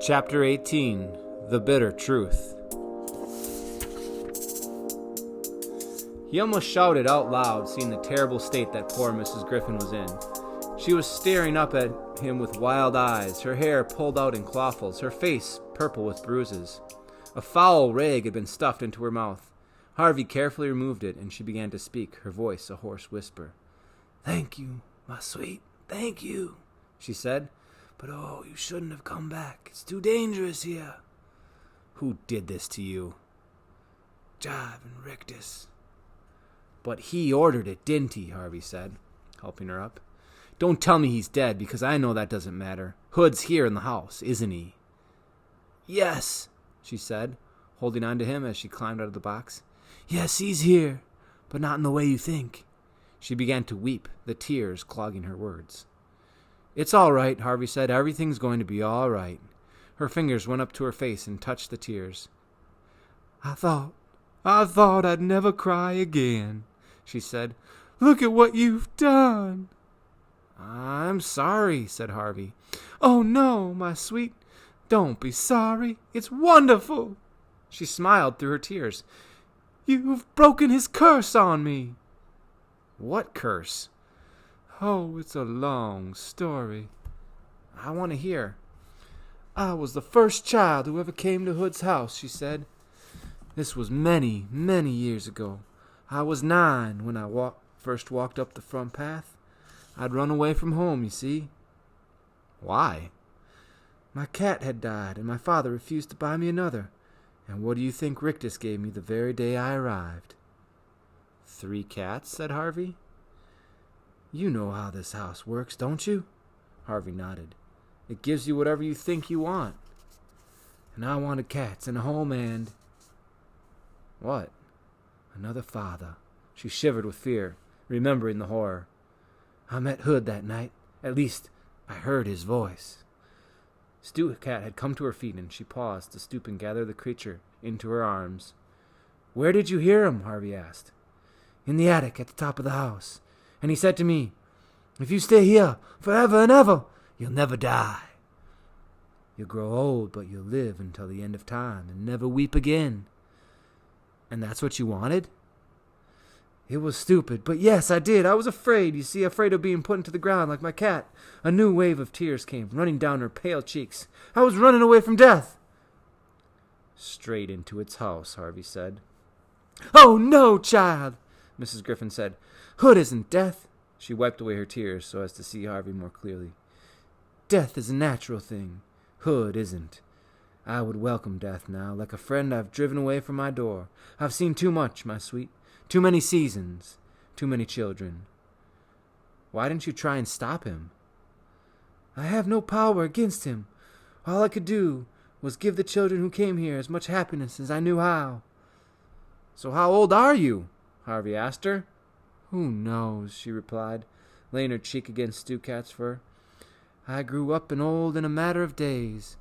Chapter 18, The Bitter Truth. He almost shouted out loud, seeing the terrible state that poor Mrs. Griffin was in. She was staring up at him with wild eyes, her hair pulled out in clawfuls, her face purple with bruises. A foul rag had been stuffed into her mouth. Harvey carefully removed it, and she began to speak, her voice a hoarse whisper. "Thank you, my sweet, thank you," she said. "But oh, you shouldn't have come back. It's too dangerous here." "Who did this to you?" "Jive and Rictus." "But he ordered it, didn't he?" Harvey said, helping her up. "Don't tell me he's dead, because I know that doesn't matter. Hood's here in the house, isn't he?" "Yes," she said, holding on to him as she climbed out of the box. "Yes, he's here, but not in the way you think." She began to weep, the tears clogging her words. "It's all right," Harvey said. "Everything's going to be all right." Her fingers went up to her face and touched the tears. I thought I'd never cry again," she said. "Look at what you've done." "I'm sorry," said Harvey. "Oh, no, my sweet. Don't be sorry. It's wonderful." She smiled through her tears. "You've broken his curse on me." "What curse?" "Oh, it's a long story." "I want to hear." "I was the first child who ever came to Hood's house," she said. "This was many, many years ago. I was 9 when I first walked up the front path. I'd run away from home, you see." "Why?" "My cat had died, and my father refused to buy me another. And what do you think Rictus gave me the very day I arrived?" "3 cats?" said Harvey. "You know how this house works, don't you?" Harvey nodded. "It gives you whatever you think you want." "And I wanted cats and a home and—" "What?" "Another father." She shivered with fear, remembering the horror. "I met Hood that night. At least, I heard his voice." Stu Cat had come to her feet, and she paused to stoop and gather the creature into her arms. "Where did you hear him?" Harvey asked. "In the attic at the top of the house. And he said to me, 'If you stay here forever and ever, you'll never die. You'll grow old, but you'll live until the end of time and never weep again.'" "And that's what you wanted?" "It was stupid, but yes, I did. I was afraid, you see, afraid of being put into the ground like my cat." A new wave of tears came running down her pale cheeks. "I was running away from death." "Straight into its house," Harvey said. "Oh, no, child," Mrs. Griffin said. "Hood isn't death." She wiped away her tears so as to see Harvey more clearly. "Death is a natural thing. Hood isn't. I would welcome death now, like a friend I've driven away from my door. I've seen too much, my sweet. Too many seasons. Too many children." "Why didn't you try and stop him?" "I have no power against him. All I could do was give the children who came here as much happiness as I knew how." "So how old are you?" Harvey asked her. "Who knows?" she replied, laying her cheek against Stu Cat's fur. "I grew up and old in a matter of days.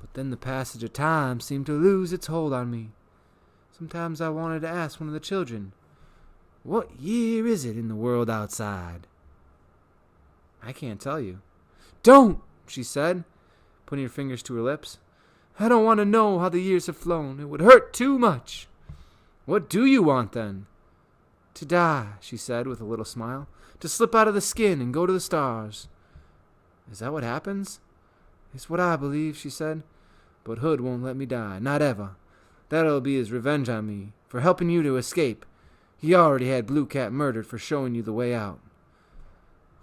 But then the passage of time seemed to lose its hold on me. Sometimes I wanted to ask one of the children, 'What year is it in the world outside?'" "I can't tell you." "Don't," she said, putting her fingers to her lips. "I don't want to know how the years have flown. It would hurt too much." "What do you want, then?" "To die," she said with a little smile. "To slip out of the skin and go to the stars." "Is that what happens?" "It's what I believe," she said. "But Hood won't let me die, not ever. That'll be his revenge on me, for helping you to escape. He already had Blue Cat murdered for showing you the way out."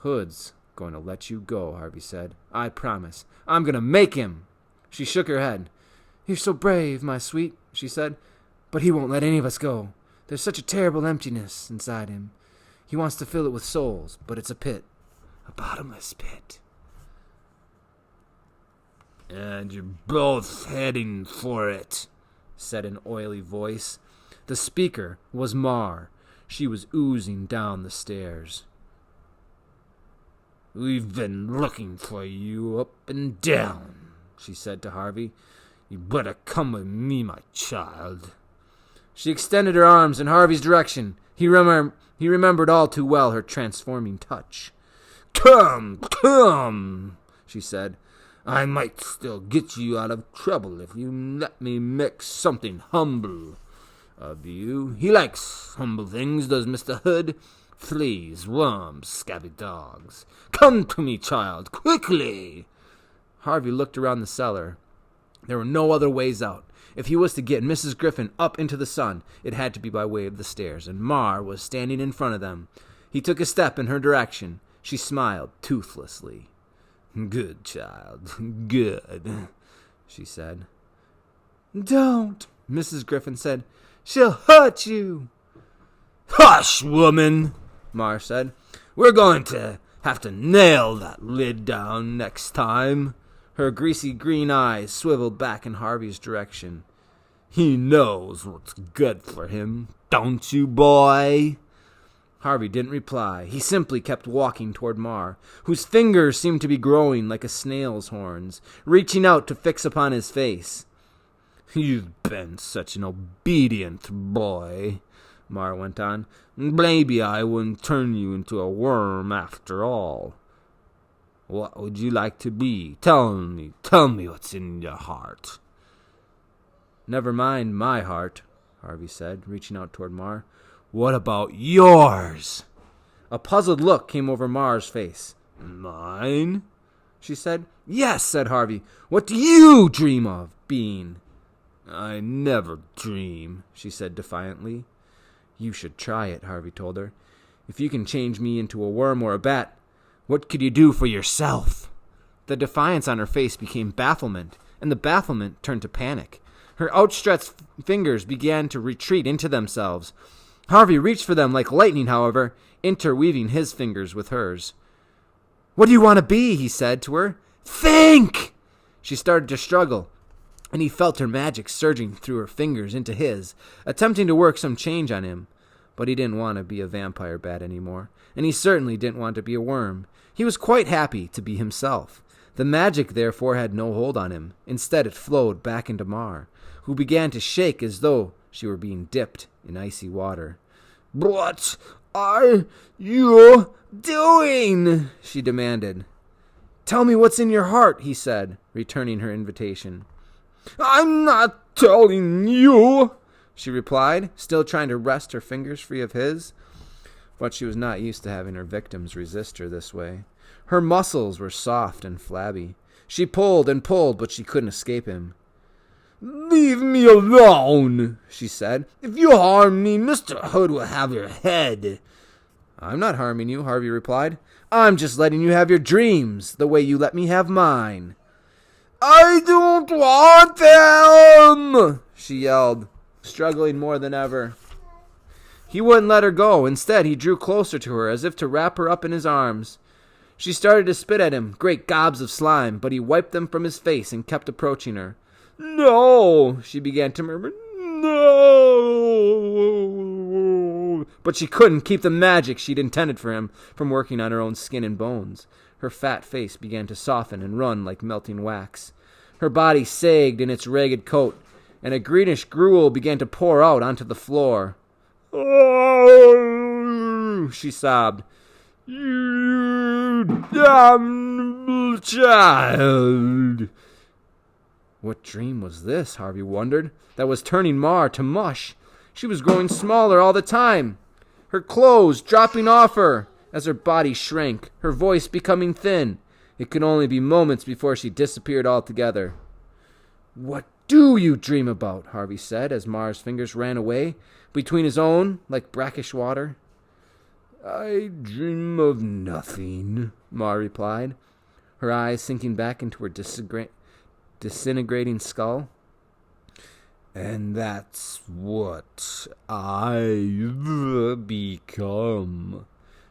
"Hood's going to let you go," Harvey said. "I promise. I'm going to make him." She shook her head. "You're so brave, my sweet," she said. "But he won't let any of us go. There's such a terrible emptiness inside him. He wants to fill it with souls, but it's a pit. A bottomless pit." "And you're both heading for it," said an oily voice. The speaker was Mar. She was oozing down the stairs. "We've been looking for you up and down," she said to Harvey. "You better come with me, my child." She extended her arms in Harvey's direction. He remembered all too well her transforming touch. "Come, come," she said. I might still get you out of trouble if you let me make something humble of you. He likes humble things, does Mr. Hood. Fleas, worms, scabby dogs. Come to me, child, quickly!" Harvey looked around the cellar. There were no other ways out. If he was to get Mrs. Griffin up into the sun, it had to be by way of the stairs, and Mar was standing in front of them. He took a step in her direction. She smiled toothlessly. "Good child, good," she said. "Don't," Mrs. Griffin said. "She'll hurt you." "Hush, woman," Mar said. "We're going to have to nail that lid down next time." Her greasy green eyes swiveled back in Harvey's direction. "He knows what's good for him, don't you, boy?" Harvey didn't reply. He simply kept walking toward Mar, whose fingers seemed to be growing like a snail's horns, reaching out to fix upon his face. "You've been such an obedient boy," Mar went on. "Maybe I wouldn't turn you into a worm after all. What would you like to be? Tell me what's in your heart." "Never mind my heart," Harvey said, reaching out toward Mar. "What about yours?" A puzzled look came over Mar's face. "Mine?" she said. "Yes," said Harvey. "What do you dream of being?" "I never dream," she said defiantly. "You should try it," Harvey told her. "If you can change me into a worm or a bat, what could you do for yourself?" The defiance on her face became bafflement, and the bafflement turned to panic. Her outstretched fingers began to retreat into themselves. Harvey reached for them like lightning, however, interweaving his fingers with hers. "What do you want to be?" he said to her. "Think!" She started to struggle, and he felt her magic surging through her fingers into his, attempting to work some change on him. But he didn't want to be a vampire bat anymore, and he certainly didn't want to be a worm. He was quite happy to be himself. The magic, therefore, had no hold on him. Instead, it flowed back into Mar, who began to shake as though she were being dipped in icy water. "What are you doing?" she demanded. "Tell me what's in your heart," he said, returning her invitation. "I'm not telling you," she replied, still trying to wrest her fingers free of his. But she was not used to having her victims resist her this way. Her muscles were soft and flabby. She pulled and pulled, but she couldn't escape him. "Leave me alone," she said. "If you harm me, Mr. Hood will have your head." "I'm not harming you," Harvey replied. "I'm just letting you have your dreams, the way you let me have mine." "I don't want them!" she yelled, struggling more than ever. He wouldn't let her go. Instead, he drew closer to her, as if to wrap her up in his arms. She started to spit at him, great gobs of slime, but he wiped them from his face and kept approaching her. "No," she began to murmur. "No." But she couldn't keep the magic she'd intended for him from working on her own skin and bones. Her fat face began to soften and run like melting wax. Her body sagged in its ragged coat, and a greenish gruel began to pour out onto the floor. "Oh," she sobbed. "You damn child." What dream was this, Harvey wondered, that was turning Mar to mush? She was growing smaller all the time, her clothes dropping off her as her body shrank, her voice becoming thin. It could only be moments before she disappeared altogether. "What do you dream about?" Harvey said, as Mar's fingers ran away between his own like brackish water. "I dream of nothing," Mar replied, her eyes sinking back into her disintegrating skull. "And that's what I've become."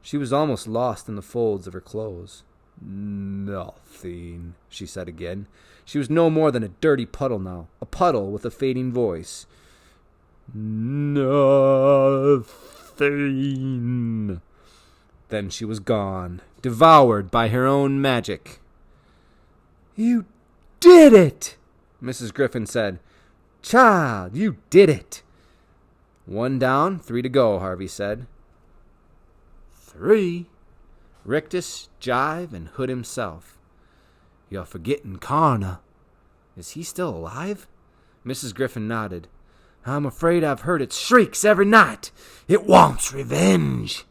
She was almost lost in the folds of her clothes. "Nothing," she said again. She was no more than a dirty puddle now, a puddle with a fading voice. "Nothing." Then she was gone, devoured by her own magic. "You did it," Mrs. Griffin said. "Child, you did it." "1 down, 3 to go," Harvey said. 3? Rictus, Jive, and Hood himself. You're forgetting Carna. Is he still alive? Mrs. Griffin nodded. I'm afraid I've heard its shrieks every night. It wants revenge.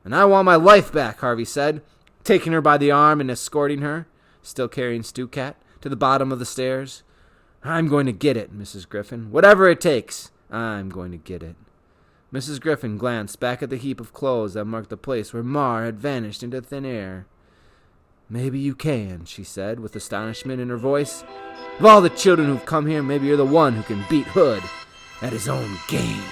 And I want my life back, Harvey said, taking her by the arm and escorting her, still carrying Stu Cat, to the bottom of the stairs. I'm going to get it, Mrs. Griffin. Whatever it takes, I'm going to get it. Mrs. Griffin glanced back at the heap of clothes that marked the place where Mar had vanished into thin air. Maybe you can, she said, with astonishment in her voice. Of all the children who've come here, maybe you're the one who can beat Hood at his own game.